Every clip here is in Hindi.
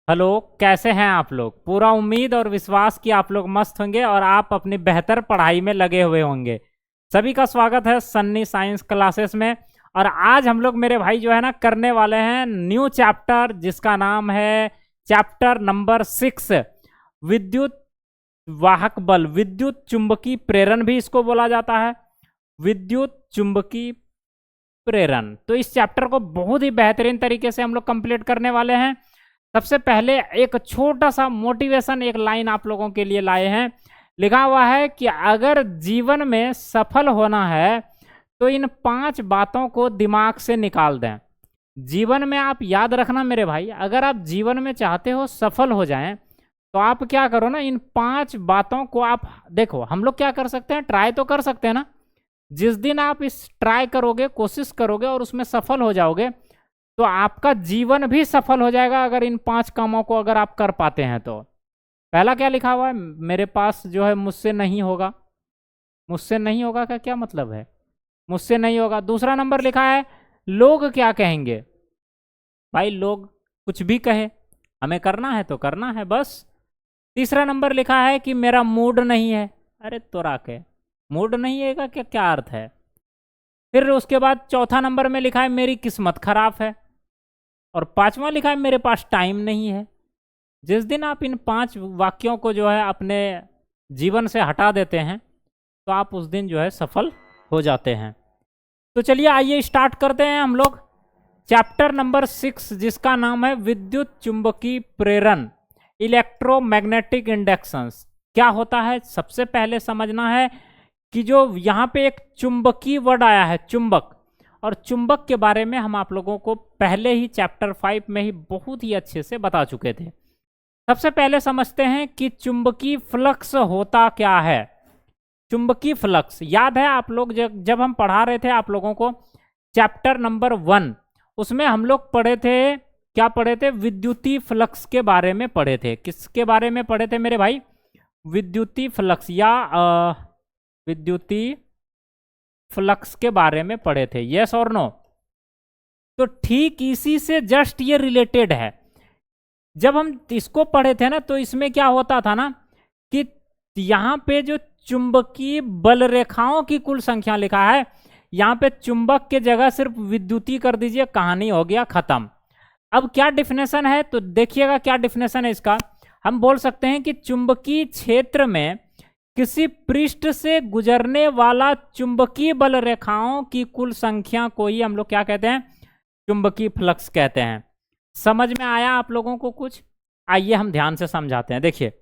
हेलो। कैसे हैं आप लोग? पूरा उम्मीद और विश्वास कि आप लोग मस्त होंगे और आप अपनी बेहतर पढ़ाई में लगे हुए होंगे। सभी का स्वागत है सन्नी साइंस क्लासेस में। और आज हम लोग मेरे भाई जो है ना करने वाले हैं न्यू चैप्टर जिसका नाम है चैप्टर नंबर 6। विद्युत वाहक बल, विद्युत चुंबकीय प्रेरण भी इसको बोला जाता है। विद्युत चुंबकीय प्रेरण। तो इस चैप्टर को बहुत ही बेहतरीन तरीके से हम लोग कंप्लीट करने वाले हैं। सबसे पहले एक छोटा सा मोटिवेशन एक लाइन आप लोगों के लिए लाए हैं। लिखा हुआ है कि अगर जीवन में सफल होना है तो इन 5 बातों को दिमाग से निकाल दें। जीवन में आप याद रखना मेरे भाई, अगर आप जीवन में चाहते हो सफल हो जाएं तो आप क्या करो ना, इन 5 बातों को आप देखो। हम लोग क्या कर सकते हैं, ट्राई तो कर सकते हैं ना। जिस दिन आप इस ट्राई करोगे, कोशिश करोगे और उसमें सफल हो जाओगे तो आपका जीवन भी सफल हो जाएगा, अगर इन 5 कामों को अगर आप कर पाते हैं तो। पहला क्या लिखा हुआ है मेरे पास जो है, मुझसे नहीं होगा। मुझसे नहीं होगा का क्या मतलब है? मुझसे नहीं होगा। दूसरा नंबर लिखा है लोग क्या कहेंगे। भाई लोग कुछ भी कहे, हमें करना है तो करना है बस। तीसरा नंबर लिखा है कि मेरा मूड नहीं है। अरे तो राके, मूड नहीं है का क्या क्या अर्थ है? फिर उसके बाद चौथा नंबर में लिखा है मेरी किस्मत खराब है। और पांचवा लिखा है मेरे पास टाइम नहीं है। जिस दिन आप इन 5 वाक्यों को जो है अपने जीवन से हटा देते हैं तो आप उस दिन जो है सफल हो जाते हैं। तो चलिए आइए स्टार्ट करते हैं हम लोग चैप्टर नंबर 6 जिसका नाम है विद्युत चुंबकीय प्रेरण, इलेक्ट्रोमैग्नेटिक इंडक्शंस। क्या होता है सबसे पहले समझना है कि जो यहाँ पे एक चुंबकीय वर्ड आया है चुंबक, और चुंबक के बारे में हम आप लोगों को पहले ही चैप्टर 5 में ही बहुत ही अच्छे से बता चुके थे। सबसे पहले समझते हैं कि चुंबकीय फ्लक्स होता क्या है। चुंबकीय फ्लक्स याद है आप लोग जब हम पढ़ा रहे थे आप लोगों को चैप्टर नंबर 1, उसमें हम लोग पढ़े थे, क्या पढ़े थे? विद्युतीय फ्लक्स के बारे में पढ़े थे। किसके बारे में पढ़े थे मेरे भाई? विद्युतीय फ्लक्स या विद्युतीय फ्लक्स के बारे में पढ़े थे। यस और नो? तो ठीक इसी से जस्ट ये रिलेटेड है। जब हम इसको पढ़े थे ना तो इसमें क्या होता था ना कि यहां पे जो चुंबकीय बल रेखाओं की कुल संख्या लिखा है, यहां पे चुंबक के जगह सिर्फ विद्युतीय कर दीजिए, कहानी हो गया खत्म। अब क्या डिफिनेशन है तो देखिएगा क्या डिफिनेशन है इसका। हम बोल सकते हैं कि चुंबकीय क्षेत्र में किसी पृष्ठ से गुजरने वाला चुंबकीय बल रेखाओं की कुल संख्या को ही हम लोग क्या कहते हैं? चुंबकीय फ्लक्स कहते हैं। समझ में आया आप लोगों को कुछ? आइए हम ध्यान से समझाते हैं। देखिए,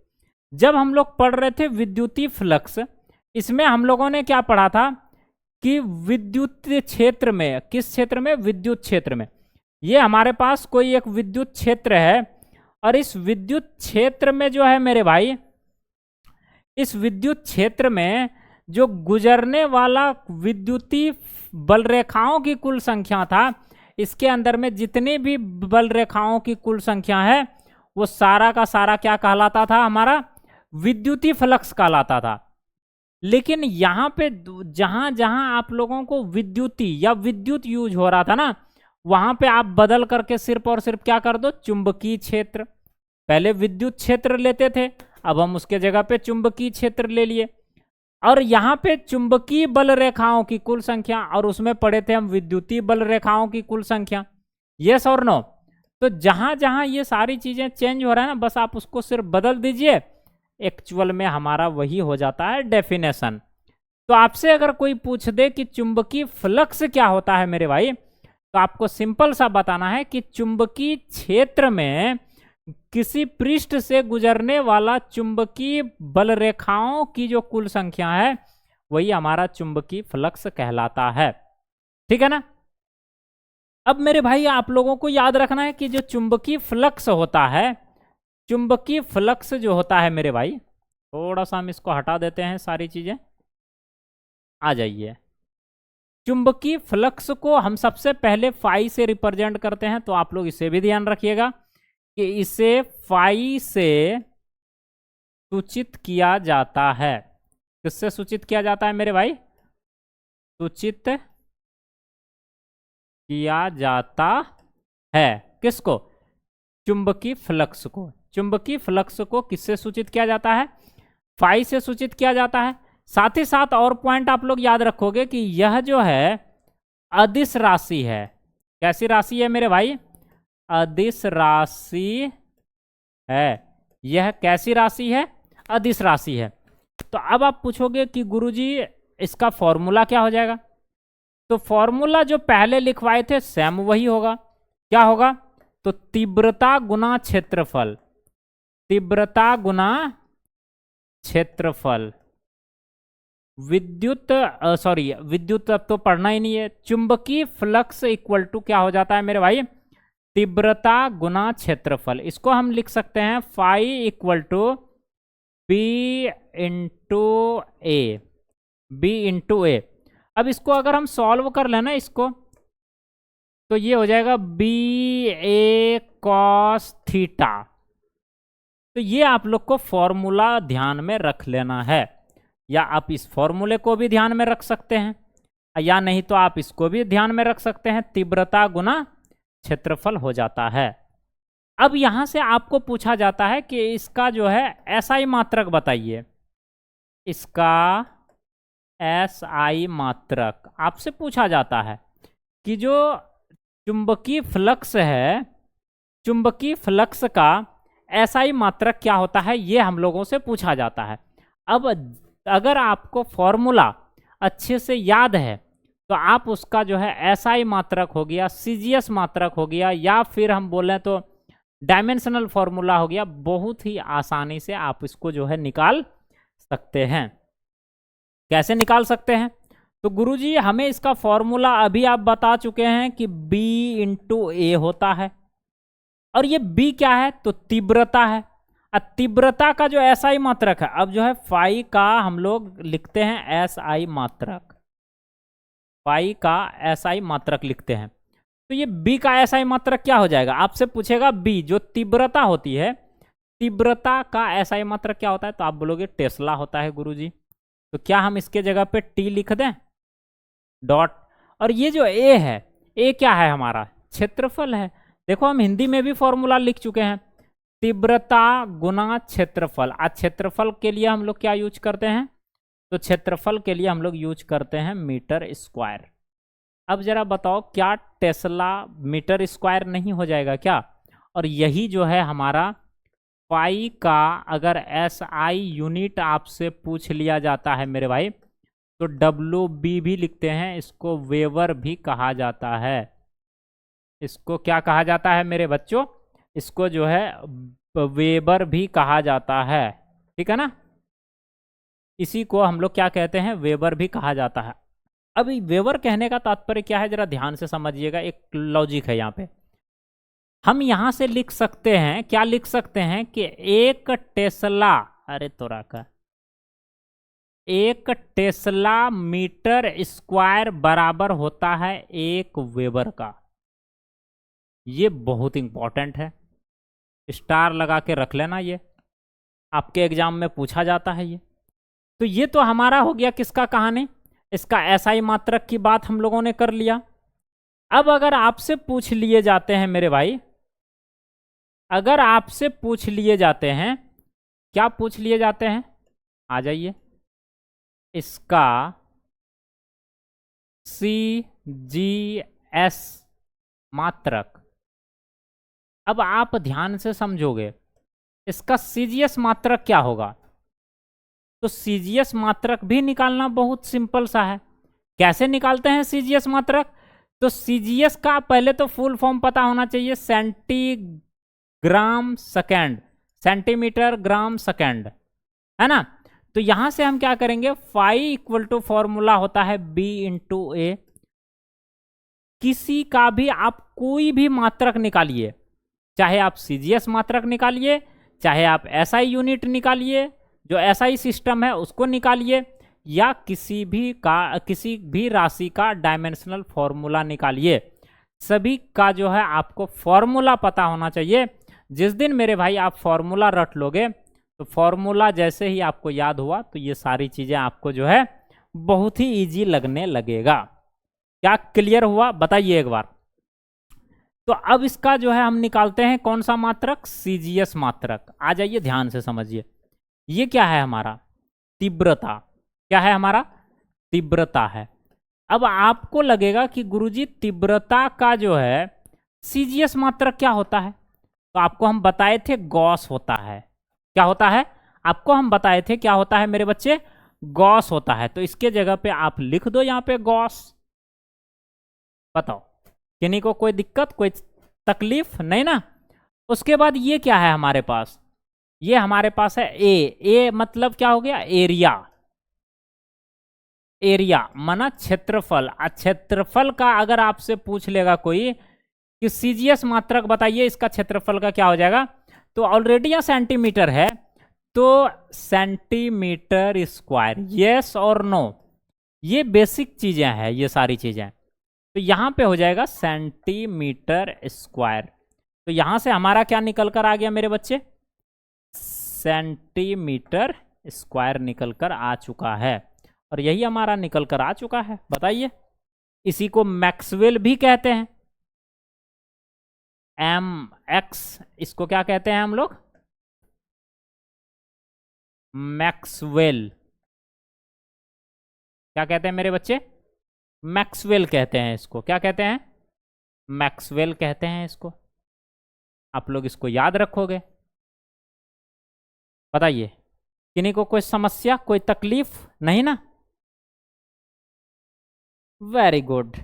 जब हम लोग पढ़ रहे थे विद्युतीय फ्लक्स, इसमें हम लोगों ने क्या पढ़ा था कि विद्युत क्षेत्र में, किस क्षेत्र में? विद्युत क्षेत्र में। ये हमारे पास कोई एक विद्युत क्षेत्र है और इस विद्युत क्षेत्र में जो है मेरे भाई, इस विद्युत क्षेत्र में जो गुजरने वाला विद्युतीय बल रेखाओं की कुल संख्या था, इसके अंदर में जितनी भी बल रेखाओं की कुल संख्या है वो सारा का सारा क्या कहलाता था? हमारा विद्युतीय फ्लक्स कहलाता था। लेकिन यहाँ पे जहां जहां आप लोगों को विद्युतीय या विद्युत यूज हो रहा था ना, वहां पे आप बदल करके सिर्फ और सिर्फ क्या कर दो? चुंबकीय क्षेत्र। पहले विद्युत क्षेत्र लेते थे, अब हम उसके जगह पे चुंबकीय क्षेत्र ले लिए। और यहाँ पे चुंबकीय बल रेखाओं की कुल संख्या, और उसमें पढ़े थे हम विद्युतीय बल रेखाओं की कुल संख्या। यस और नो? तो जहां जहां ये सारी चीजें चेंज हो रहा है ना, बस आप उसको सिर्फ बदल दीजिए, एक्चुअल में हमारा वही हो जाता है डेफिनेशन। तो आपसे अगर कोई पूछ दे कि चुंबकीय फ्लक्स क्या होता है मेरे भाई, तो आपको सिंपल सा बताना है कि चुंबकीय क्षेत्र में किसी पृष्ठ से गुजरने वाला चुंबकीय बल रेखाओं की जो कुल संख्या है वही हमारा चुंबकीय फ्लक्स कहलाता है। ठीक है ना? अब मेरे भाई आप लोगों को याद रखना है कि जो चुंबकीय फ्लक्स होता है, चुंबकीय फ्लक्स जो होता है मेरे भाई, थोड़ा सा हम इसको हटा देते हैं सारी चीजें, आ जाइए। चुंबकीय फ्लक्स को हम सबसे पहले फाई से रिप्रेजेंट करते हैं, तो आप लोग इसे भी ध्यान रखिएगा कि इसे फाई से सूचित किया जाता है। किससे सूचित किया जाता है मेरे भाई? सूचित किया जाता है किसको? चुंबकीय फ्लक्स को। चुंबकीय फ्लक्स को किससे सूचित किया जाता है? फाई से सूचित किया जाता है। साथ ही साथ और पॉइंट आप लोग याद रखोगे कि यह जो है अदिश राशि है। कैसी राशि है मेरे भाई? अदिश राशि है। यह कैसी राशि है? अदिश राशि है। तो अब आप पूछोगे कि गुरुजी इसका फॉर्मूला क्या हो जाएगा? तो फॉर्मूला जो पहले लिखवाए थे सेम वही होगा। क्या होगा? तो तीव्रता गुना क्षेत्रफल। तीव्रता गुना क्षेत्रफल। विद्युत अब तो पढ़ना ही नहीं है। चुंबकीय फ्लक्स इक्वल टू क्या हो जाता है मेरे भाई? तीव्रता गुना क्षेत्रफल। इसको हम लिख सकते हैं phi equal to b into a. B into a. अब इसको अगर हम सॉल्व कर लेना इसको, तो ये हो जाएगा बी ए कॉस थीटा। तो ये आप लोग को फॉर्मूला ध्यान में रख लेना है, या आप इस फॉर्मूले को भी ध्यान में रख सकते हैं, या नहीं तो आप इसको भी ध्यान में रख सकते हैं। तीव्रता गुना क्षेत्रफल हो जाता है। अब यहां से आपको पूछा जाता है कि इसका जो है एसआई मात्रक बताइए। इसका एसआई मात्रक आपसे पूछा जाता है कि जो चुंबकीय फ्लक्स है, चुंबकीय फ्लक्स का एसआई मात्रक क्या होता है, ये हम लोगों से पूछा जाता है। अब अगर आपको फॉर्मूला अच्छे से याद है तो आप उसका जो है एसआई मात्रक हो गया, सीजीएस मात्रक हो गया, या फिर हम बोलें तो डायमेंशनल फॉर्मूला हो गया, बहुत ही आसानी से आप इसको जो है निकाल सकते हैं। कैसे निकाल सकते हैं? तो गुरुजी हमें इसका फॉर्मूला अभी आप बता चुके हैं कि B इंटू ए होता है। और ये B क्या है? तो तीव्रता है। तीव्रता का जो एसआई मात्रक है, अब जो है फाई का हम लोग लिखते हैं एसआई मात्रक। फाई का एसआई मात्रक लिखते हैं। तो ये B का एसआई मात्रक क्या हो जाएगा? आपसे पूछेगा B जो तीव्रता होती है, तीव्रता का एसआई मात्रक क्या होता है? तो आप बोलोगे टेस्ला होता है गुरुजी। तो क्या हम इसके जगह पे T लिख दें? डॉट। और ये जो A है, A क्या है? हमारा क्षेत्रफल है। देखो हम हिंदी में भी फॉर्मूला लिख चुके हैं, तीव्रता गुना क्षेत्रफल। आज क्षेत्रफल के लिए हम लोग क्या यूज करते हैं? तो क्षेत्रफल के लिए हम लोग यूज करते हैं मीटर स्क्वायर। अब जरा बताओ, क्या टेस्ला मीटर स्क्वायर नहीं हो जाएगा क्या? और यही जो है हमारा पाई का अगर एसआई यूनिट आपसे पूछ लिया जाता है मेरे भाई, तो WB भी लिखते हैं, इसको वेबर भी कहा जाता है। इसको क्या कहा जाता है मेरे बच्चों? इसको जो है वेबर भी कहा जाता है। ठीक है ना? इसी को हम लोग क्या कहते हैं? वेबर भी कहा जाता है। अभी वेबर कहने का तात्पर्य क्या है, जरा ध्यान से समझिएगा। एक लॉजिक है यहाँ पे। हम यहां से लिख सकते हैं, क्या लिख सकते हैं कि एक टेस्ला, अरे तोरा का, एक टेस्ला मीटर स्क्वायर बराबर होता है एक वेबर का। ये बहुत इंपॉर्टेंट है, स्टार लगा के रख लेना, ये आपके एग्जाम में पूछा जाता है ये। तो ये तो हमारा हो गया किसका कहानी? इसका एसआई मात्रक की बात हम लोगों ने कर लिया। अब अगर आपसे पूछ लिए जाते हैं मेरे भाई, अगर आपसे पूछ लिए जाते हैं, क्या पूछ लिए जाते हैं? आ जाइए, इसका CGS मात्रक। अब आप ध्यान से समझोगे, इसका CGS मात्रक क्या होगा? तो CGS मात्रक भी निकालना बहुत सिंपल सा है। कैसे निकालते हैं CGS मात्रक? तो CGS का पहले तो फुल फॉर्म पता होना चाहिए, centigram second, centimetre gram second, है ना? तो यहां से हम क्या करेंगे? फाई इक्वल टू फॉर्मूला होता है B इंटू ए। किसी का भी आप कोई भी मात्रक निकालिए, चाहे आप CGS मात्रक निकालिए, चाहे आप SI यूनिट निकालिए, जो SI सिस्टम है उसको निकालिए, या किसी भी राशि का डायमेंशनल फॉर्मूला निकालिए। सभी का जो है आपको फॉर्मूला पता होना चाहिए। जिस दिन मेरे भाई आप फॉर्मूला रट लोगे, तो फॉर्मूला जैसे ही आपको याद हुआ, तो ये सारी चीजें आपको जो है बहुत ही इजी लगने लगेगा। क्या क्लियर हुआ? बताइए एक बार। तो अब इसका जो है हम निकालते हैं कौन सा मात्रक, सीजीएस मात्रक। आ जाइए ध्यान से समझिए, ये क्या है हमारा, तीव्रता। क्या है हमारा, तीव्रता है। अब आपको लगेगा कि गुरुजी तीव्रता का जो है सीजीएस मात्रक क्या होता है, तो आपको हम बताए थे गॉस होता है। क्या होता है, आपको हम बताए थे क्या होता है मेरे बच्चे, गॉस होता है। तो इसके जगह पे आप लिख दो यहाँ पे गॉस। बताओ किन्हीं को कोई दिक्कत, कोई तकलीफ नहीं ना। उसके बाद ये क्या है हमारे पास, ये हमारे पास है ए मतलब क्या हो गया, एरिया। एरिया माना क्षेत्रफल। क्षेत्रफल का अगर आपसे पूछ लेगा कोई कि सीजीएस मात्रक बताइए इसका क्षेत्रफल का क्या हो जाएगा, तो ऑलरेडी यहाँ सेंटीमीटर है, तो सेंटीमीटर स्क्वायर, यस और नो, ये बेसिक चीजें हैं, ये सारी चीजें। तो यहां पे हो जाएगा सेंटीमीटर स्क्वायर। तो यहां से हमारा क्या निकल कर आ गया मेरे बच्चे, सेंटीमीटर स्क्वायर निकल कर आ चुका है। और यही हमारा निकल कर आ चुका है। बताइए, इसी को मैक्सवेल भी कहते हैं, mx, इसको क्या कहते हैं हम लोग, मैक्सवेल। क्या कहते हैं मेरे बच्चे, मैक्सवेल कहते हैं इसको। क्या कहते हैं, मैक्सवेल कहते हैं इसको। आप लोग इसको याद रखोगे। बताइए किन्हीं को कोई समस्या, कोई तकलीफ नहीं ना। वेरी गुड,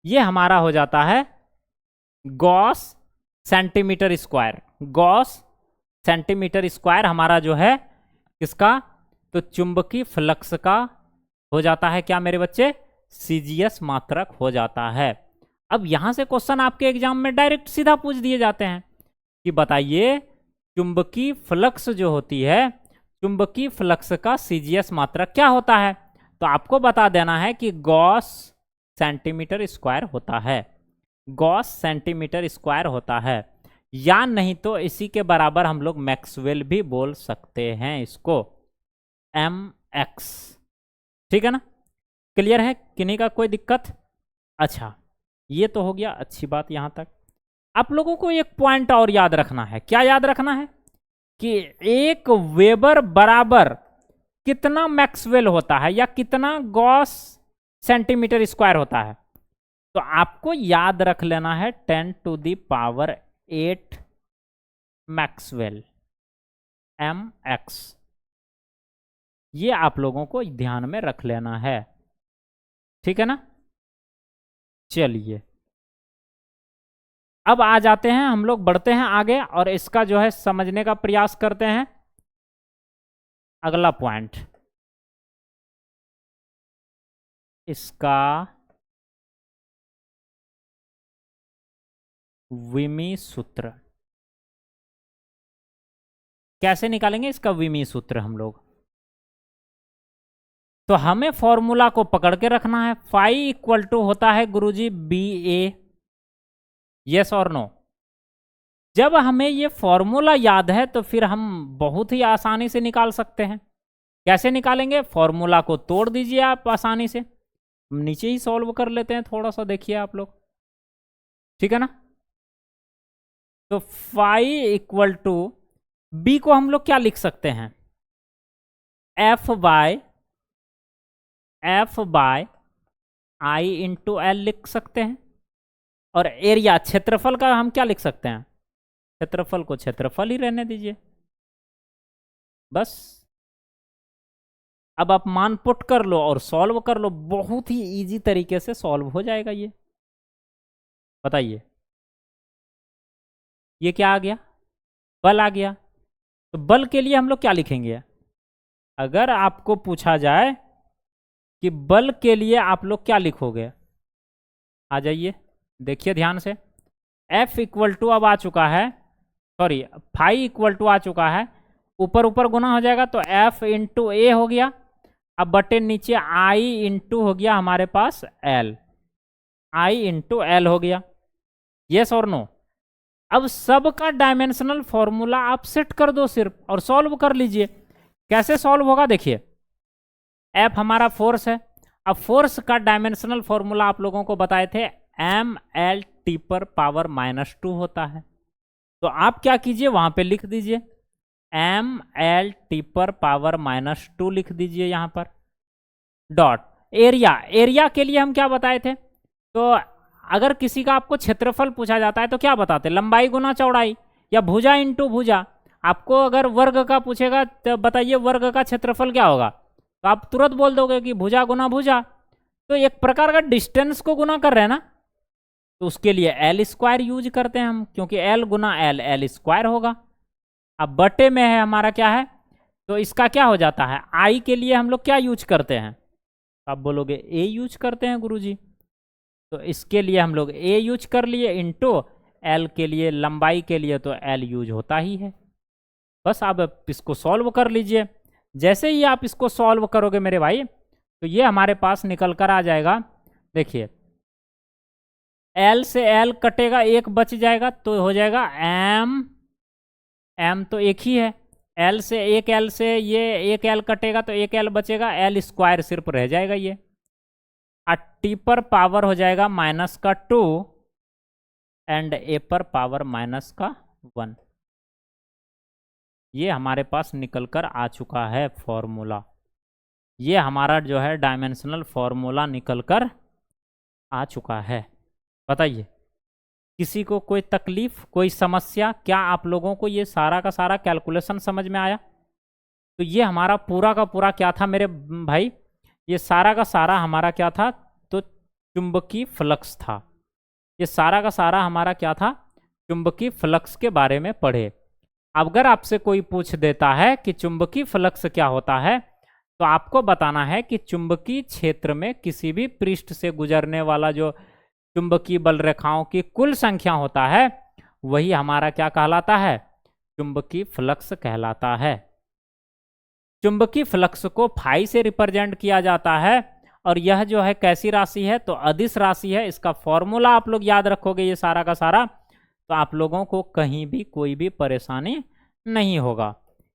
ये हमारा हो जाता है Gauss centimetre square. Gauss centimetre square हमारा जो है किसका, तो चुंबकीय फ्लक्स का हो जाता है क्या मेरे बच्चे, सीजीएस मात्रक हो जाता है। अब यहां से क्वेश्चन आपके एग्जाम में डायरेक्ट सीधा पूछ दिए जाते हैं कि बताइए चुंबकीय फ्लक्स जो होती है, चुंबकीय फ्लक्स का सीजीएस मात्रक क्या होता है, तो आपको बता देना है कि गॉस सेंटीमीटर स्क्वायर होता है। गॉस सेंटीमीटर स्क्वायर होता है, या नहीं तो इसी के बराबर हम लोग मैक्सवेल भी बोल सकते हैं इसको, mx। ठीक है ना, क्लियर है, किन्हीं का कोई दिक्कत। अच्छा, ये तो हो गया, अच्छी बात यहां तक। आप लोगों को एक पॉइंट और याद रखना है। क्या याद रखना है कि एक वेबर बराबर कितना मैक्सवेल होता है, या कितना गॉस सेंटीमीटर स्क्वायर होता है। तो आपको याद रख लेना है 10⁸ मैक्सवेल, mx। ये आप लोगों को ध्यान में रख लेना है, ठीक है ना। चलिए अब आ जाते हैं, हम लोग बढ़ते हैं आगे और इसका जो है समझने का प्रयास करते हैं। अगला पॉइंट, इसका विमी सूत्र कैसे निकालेंगे, इसका विमी सूत्र हम लोग। तो हमें फॉर्मूला को पकड़ के रखना है। फाई इक्वल टू होता है गुरुजी बी ए, यस और नो। जब हमें ये फॉर्मूला याद है तो फिर हम बहुत ही आसानी से निकाल सकते हैं। कैसे निकालेंगे, फॉर्मूला को तोड़ दीजिए आप आसानी से। हम नीचे ही सॉल्व कर लेते हैं, थोड़ा सा देखिए आप लोग, ठीक है ना। तो फाई इक्वल टू बी को हम लोग क्या लिख सकते हैं, एफ बाय आई इंटू एल लिख सकते हैं। और एरिया, क्षेत्रफल का हम क्या लिख सकते हैं, क्षेत्रफल को क्षेत्रफल ही रहने दीजिए बस। अब आप मान पुट कर लो और सॉल्व कर लो, बहुत ही इजी तरीके से सॉल्व हो जाएगा ये। बताइए ये क्या आ गया, बल आ गया। तो बल के लिए हम लोग क्या लिखेंगे, अगर आपको पूछा जाए कि बल के लिए आप लोग क्या लिखोगे, आ जाइए देखिए ध्यान से। F इक्वल टू अब आ चुका है, सॉरी फाई इक्वल टू आ चुका है, ऊपर ऊपर गुना हो जाएगा तो F इंटू ए हो गया। अब बटे नीचे I इंटू हो गया हमारे पास L, I इंटू एल हो गया, यस और नो। अब सबका डायमेंशनल फॉर्मूला आप सेट कर दो सिर्फ और सॉल्व कर लीजिए। कैसे सॉल्व होगा देखिए, F हमारा फोर्स है। अब फोर्स का डायमेंशनल फॉर्मूला आप लोगों को बताए थे MLT टी पर पावर -2 होता है। तो आप क्या कीजिए, वहां पे लिख दीजिए ml टी पर पावर -2 लिख दीजिए यहाँ पर, डॉट एरिया। एरिया के लिए हम क्या बताए थे, तो अगर किसी का आपको क्षेत्रफल पूछा जाता है तो क्या बताते, लंबाई गुना चौड़ाई, या भुजा इंटू भुजा। आपको अगर वर्ग का पूछेगा तो बताइए वर्ग का क्षेत्रफल क्या होगा, तो आप तुरंत बोल दोगे कि भुजा गुना भुजा। तो एक प्रकार का डिस्टेंस को गुना कर रहे हैं ना, तो उसके लिए एल स्क्वायर यूज करते हैं हम, क्योंकि एल गुना एल एल स्क्वायर होगा। अब बटे में है हमारा क्या है, तो इसका क्या हो जाता है, आई के लिए हम लोग क्या यूज करते हैं, आप बोलोगे ए यूज करते हैं गुरुजी। तो इसके लिए हम लोग ए यूज कर लिए, इंटू एल के लिए लंबाई के लिए तो एल यूज होता ही है। बस आप इसको सॉल्व कर लीजिए। जैसे ही आप इसको सॉल्व करोगे मेरे भाई, तो ये हमारे पास निकल कर आ जाएगा। देखिए एल से एल कटेगा, एक बच जाएगा, तो हो जाएगा एम, एम तो एक ही है, एल से ये एक एल कटेगा तो एक एल बचेगा, एल स्क्वायर सिर्फ रह जाएगा ये, और टी पर पावर हो जाएगा -2 एंड ए पर पावर -1। ये हमारे पास निकल कर आ चुका है फॉर्मूला। ये हमारा जो है डायमेंशनल फॉर्मूला निकल कर आ चुका है। बताइए किसी को कोई तकलीफ, कोई समस्या, क्या आप लोगों को ये सारा का सारा कैलकुलेशन समझ में आया? तो ये हमारा पूरा का पूरा क्या था मेरे भाई, ये सारा का सारा हमारा क्या था, तो चुंबकीय फ्लक्स था। ये सारा का सारा हमारा क्या था, चुंबकीय फ्लक्स के बारे में पढ़े। अगर आपसे कोई पूछ देता है कि चुंबकीय फ्लक्स क्या होता है, तो आपको बताना है कि चुंबकीय क्षेत्र में किसी भी पृष्ठ से गुजरने वाला जो चुंबकीय बल रेखाओं की कुल संख्या होता है, वही हमारा क्या कहलाता है, चुंबकीय फ्लक्स कहलाता है। चुंबकीय फ्लक्स को फाई से रिप्रेजेंट किया जाता है, और यह जो है कैसी राशि है, तो अदिश राशि है। इसका फॉर्मूला आप लोग याद रखोगे ये सारा का सारा, तो आप लोगों को कहीं भी कोई भी परेशानी नहीं होगा।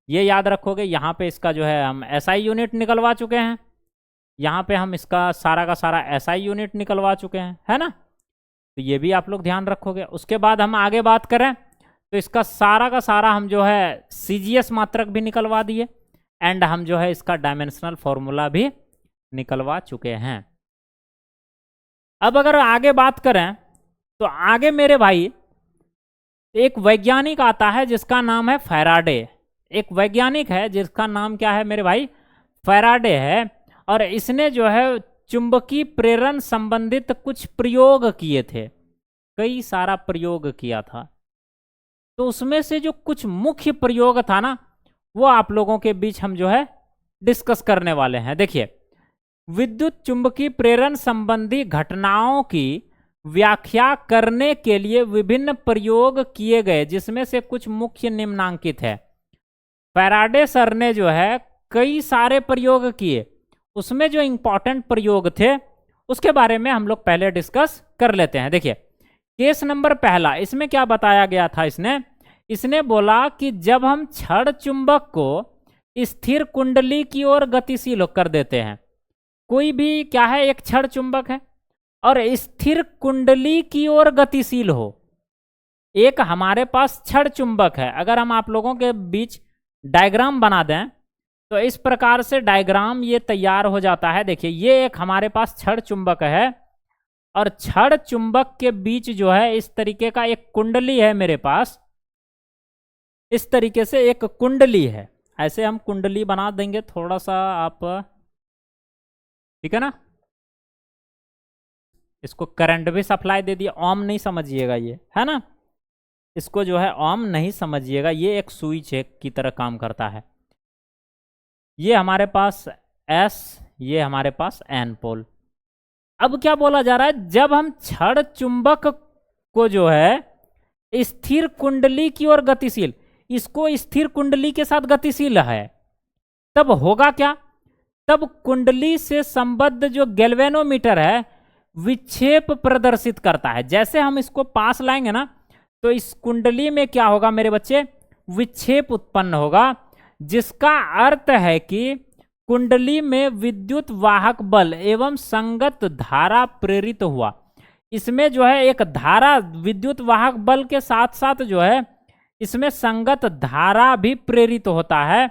ये याद रखोगे। यहाँ पे इसका जो है हम एसआई यूनिट निकलवा चुके हैं, यहाँ पे हम इसका सारा का सारा एसआई यूनिट निकलवा चुके हैं, है ना। तो ये भी आप लोग ध्यान रखोगे। उसके बाद हम आगे बात करें तो इसका सारा का सारा हम जो है सीजीएस मात्रक भी निकलवा दिए, एंड हम जो है इसका डायमेंशनल फॉर्मूला भी निकलवा चुके हैं। अब अगर आगे बात करें तो आगे मेरे भाई एक वैज्ञानिक आता है जिसका नाम है फैराडे। एक वैज्ञानिक है जिसका नाम क्या है मेरे भाई, फैराडे है। और इसने जो है चुंबकीय प्रेरण संबंधित कुछ प्रयोग किए थे, कई सारा प्रयोग किया था। तो उसमें से जो कुछ मुख्य प्रयोग था ना, वो आप लोगों के बीच हम जो है डिस्कस करने वाले हैं। देखिए, विद्युत चुंबकीय प्रेरण संबंधी घटनाओं की व्याख्या करने के लिए विभिन्न प्रयोग किए गए, जिसमें से कुछ मुख्य निम्नांकित है। फैराडे सर ने जो है कई सारे प्रयोग किए, उसमें जो इंपॉर्टेंट प्रयोग थे उसके बारे में हम लोग पहले डिस्कस कर लेते हैं। देखिए केस नंबर पहला, इसमें क्या बताया गया था, इसने बोला कि जब हम छड़ चुंबक को स्थिर कुंडली की ओर गतिशील कर देते हैं, कोई भी क्या है, एक छड़ चुंबक है और स्थिर कुंडली की ओर गतिशील हो। एक हमारे पास छड़ चुंबक है, अगर हम आप लोगों के बीच डायग्राम बना दें तो इस प्रकार से डायग्राम ये तैयार हो जाता है। देखिए ये एक हमारे पास छड़ चुंबक है और छड़ चुंबक के बीच जो है इस तरीके का एक कुंडली है मेरे पास, इस तरीके से एक कुंडली है। ऐसे हम कुंडली बना देंगे थोड़ा सा, आप ठीक है ना। इसको करंट भी सप्लाई दे दिया, ओम नहीं समझिएगा ये, है ना। इसको जो है ओम नहीं समझिएगा, ये एक स्विच है की तरह काम करता है। ये हमारे पास एस, ये हमारे पास एन पोल। अब क्या बोला जा रहा है, जब हम छड़ चुंबक को जो है स्थिर कुंडली की ओर गतिशील, इसको स्थिर कुंडली के साथ गतिशील है, तब होगा क्या, तब कुंडली से संबद्ध जो गैल्वेनोमीटर है विक्षेप प्रदर्शित करता है। जैसे हम इसको पास लाएंगे ना, तो इस कुंडली में क्या होगा मेरे बच्चे, विक्षेप उत्पन्न होगा, जिसका अर्थ है कि कुंडली में विद्युत वाहक बल एवं संगत धारा प्रेरित हुआ। इसमें जो है एक धारा विद्युत वाहक बल के साथ साथ जो है इसमें संगत धारा भी प्रेरित होता है।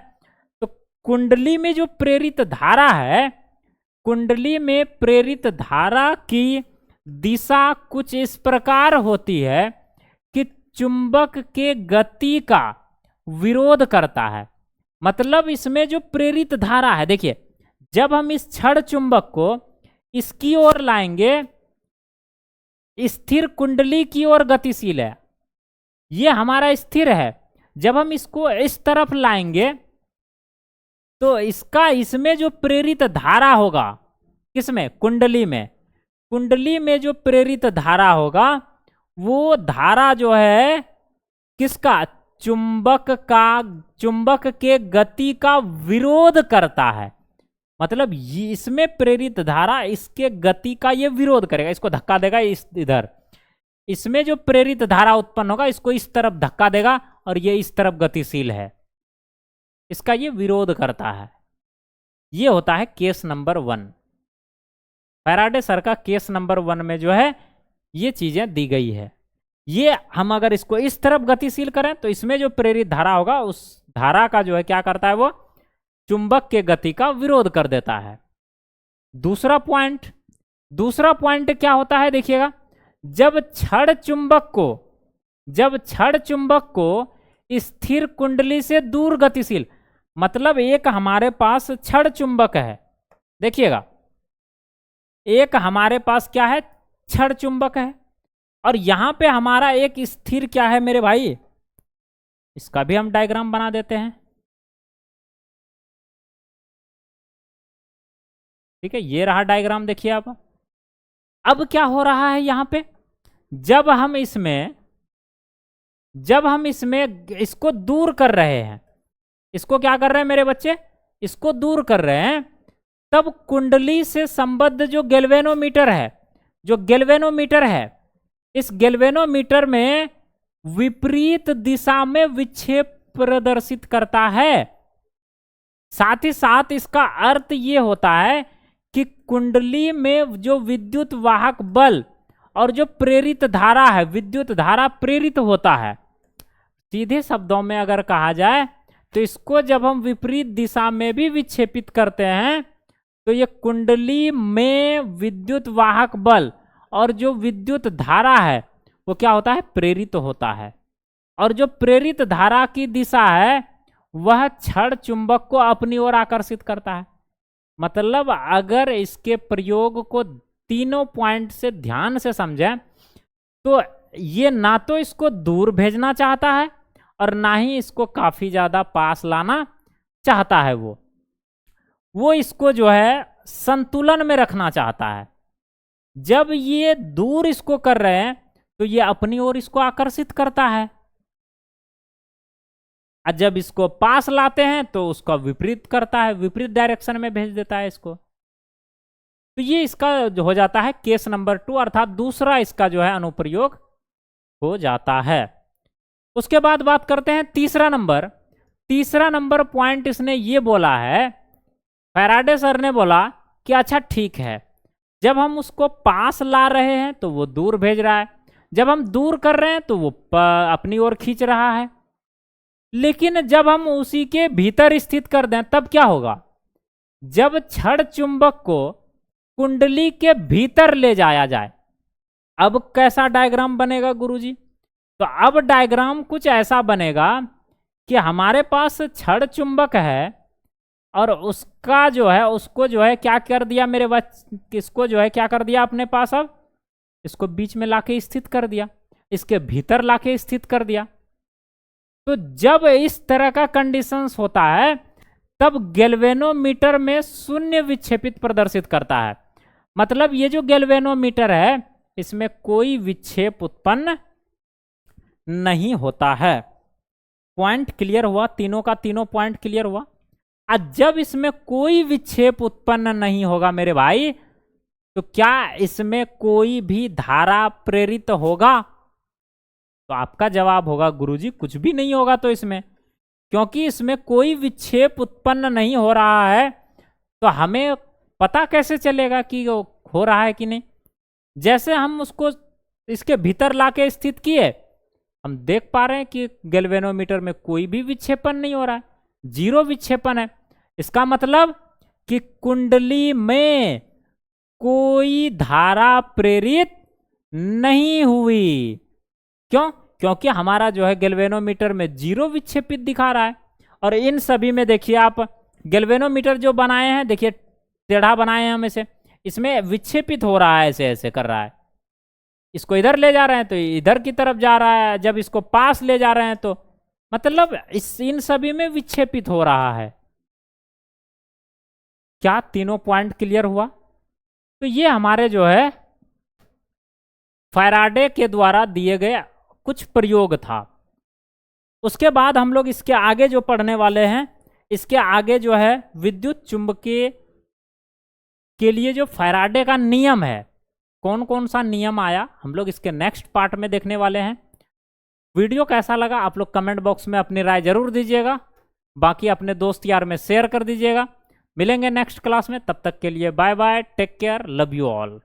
तो कुंडली में जो प्रेरित धारा है, कुंडली में प्रेरित धारा की दिशा कुछ इस प्रकार होती है कि चुंबक के गति का विरोध करता है। मतलब इसमें जो प्रेरित धारा है, देखिए जब हम इस छड़ चुंबक को इसकी ओर लाएंगे, स्थिर कुंडली की ओर गतिशील है, ये हमारा स्थिर है। जब हम इसको इस तरफ लाएंगे तो इसका इसमें जो प्रेरित धारा होगा, किसमें? कुंडली में। कुंडली में जो प्रेरित धारा होगा वो धारा जो है किसका? चुंबक के गति का विरोध करता है। मतलब इसमें प्रेरित धारा इसके गति का ये विरोध करेगा, इसको धक्का देगा इधर। इसमें जो प्रेरित धारा उत्पन्न होगा इसको इस तरफ धक्का देगा और ये इस तरफ गतिशील है, इसका ये विरोध करता है। ये होता है केस नंबर 1। फैराडे सर का केस नंबर 1 में जो है ये चीजें दी गई है। ये हम अगर इसको इस तरफ गतिशील करें तो इसमें जो प्रेरित धारा होगा उस धारा का जो है क्या करता है, वो चुंबक के गति का विरोध कर देता है। दूसरा पॉइंट क्या होता है, देखिएगा, जब छड़ चुंबक को स्थिर कुंडली से दूर गतिशील, मतलब एक हमारे पास छड़ चुंबक है, देखिएगा एक हमारे पास क्या है, छड़ चुंबक है, और यहां पे हमारा एक स्थिर क्या है मेरे भाई, इसका भी हम डायग्राम बना देते हैं। ठीक है, ये रहा डायग्राम, देखिए आप। अब क्या हो रहा है यहां पे, जब हम इसमें इसको दूर कर रहे हैं, इसको क्या कर रहे हैं मेरे बच्चे, इसको दूर कर रहे हैं, तब कुंडली से संबद्ध जो गैल्वेनोमीटर है, इस गैल्वेनोमीटर में विपरीत दिशा में विक्षेप प्रदर्शित करता है। साथ ही साथ इसका अर्थ ये होता है कि कुंडली में जो विद्युत वाहक बल और जो प्रेरित धारा है, विद्युत धारा प्रेरित होता है। सीधे शब्दों में अगर कहा जाए तो इसको जब हम विपरीत दिशा में भी विक्षेपित करते हैं तो ये कुंडली में विद्युत वाहक बल और जो विद्युत धारा है वो क्या होता है, प्रेरित होता है। और जो प्रेरित धारा की दिशा है वह छड़ चुंबक को अपनी ओर आकर्षित करता है। मतलब अगर इसके प्रयोग को तीनों पॉइंट से ध्यान से समझें तो ये ना तो इसको दूर भेजना चाहता है और ना ही इसको काफी ज्यादा पास लाना चाहता है। वो इसको जो है संतुलन में रखना चाहता है। जब ये दूर इसको कर रहे हैं तो ये अपनी ओर इसको आकर्षित करता है, और जब इसको पास लाते हैं तो उसका विपरीत करता है, विपरीत डायरेक्शन में भेज देता है इसको। तो ये इसका जो हो जाता है केस नंबर 2, अर्थात दूसरा इसका जो है अनुप्रयोग हो जाता है। उसके बाद बात करते हैं तीसरा नंबर पॉइंट इसने ये बोला है, फैराडे सर ने बोला कि अच्छा ठीक है, जब हम उसको पास ला रहे हैं तो वो दूर भेज रहा है, जब हम दूर कर रहे हैं तो वो अपनी ओर खींच रहा है, लेकिन जब हम उसी के भीतर स्थित कर दें तब क्या होगा, जब छड़ चुंबक को कुंडली के भीतर ले जाया जाए, अब कैसा डायग्राम बनेगा गुरुजी? तो अब डायग्राम कुछ ऐसा बनेगा कि हमारे पास छड़ चुंबक है और उसका जो है उसको जो है क्या कर दिया मेरे बच्चे, किसको जो है क्या कर दिया अपने पास, अब इसको बीच में लाके स्थित कर दिया, इसके भीतर लाके स्थित कर दिया। तो जब इस तरह का कंडीशंस होता है तब गैल्वेनोमीटर में शून्य विक्षेपित प्रदर्शित करता है। मतलब ये जो गैल्वेनोमीटर है इसमें कोई विक्षेप उत्पन्न नहीं होता है। पॉइंट क्लियर हुआ, तीनों का तीनों पॉइंट क्लियर हुआ। आज जब इसमें कोई विक्षेप उत्पन्न नहीं होगा मेरे भाई, तो क्या इसमें कोई भी धारा प्रेरित होगा? तो आपका जवाब होगा गुरुजी कुछ भी नहीं होगा। तो इसमें क्योंकि इसमें कोई विक्षेप उत्पन्न नहीं हो रहा है तो हमें पता कैसे चलेगा कि हो रहा है कि नहीं? जैसे हम उसको इसके भीतर लाके स्थित किए, हम देख पा रहे हैं कि गैल्वेनोमीटर में कोई भी विक्षेपण नहीं हो रहा है, 0 विक्षेपण है। इसका मतलब कि कुंडली में कोई धारा प्रेरित नहीं हुई। क्यों? क्योंकि हमारा जो है गैल्वेनोमीटर में 0 विक्षेपित दिखा रहा है। और इन सभी में देखिए आप, गैल्वेनोमीटर जो बनाए हैं, देखिए टेढ़ा बनाए हैं हम इसे, इसमें विक्षेपित हो रहा है, ऐसे ऐसे कर रहा है। इसको इधर ले जा रहे हैं तो इधर की तरफ जा रहा है, जब इसको पास ले जा रहे हैं तो मतलब इन सभी में विक्षेपित हो रहा है। क्या तीनों पॉइंट क्लियर हुआ? तो ये हमारे जो है फैराडे के द्वारा दिए गए कुछ प्रयोग था। उसके बाद हम लोग इसके आगे जो पढ़ने वाले हैं, इसके आगे जो है विद्युत चुंबकीय के लिए जो फैराडे का नियम है, कौन कौन सा नियम आया, हम लोग इसके नेक्स्ट पार्ट में देखने वाले हैं। वीडियो कैसा लगा आप लोग कमेंट बॉक्स में अपनी राय जरूर दीजिएगा, बाकी अपने दोस्त यार में शेयर कर दीजिएगा। मिलेंगे नेक्स्ट क्लास में, तब तक के लिए bye bye, take care, love you all.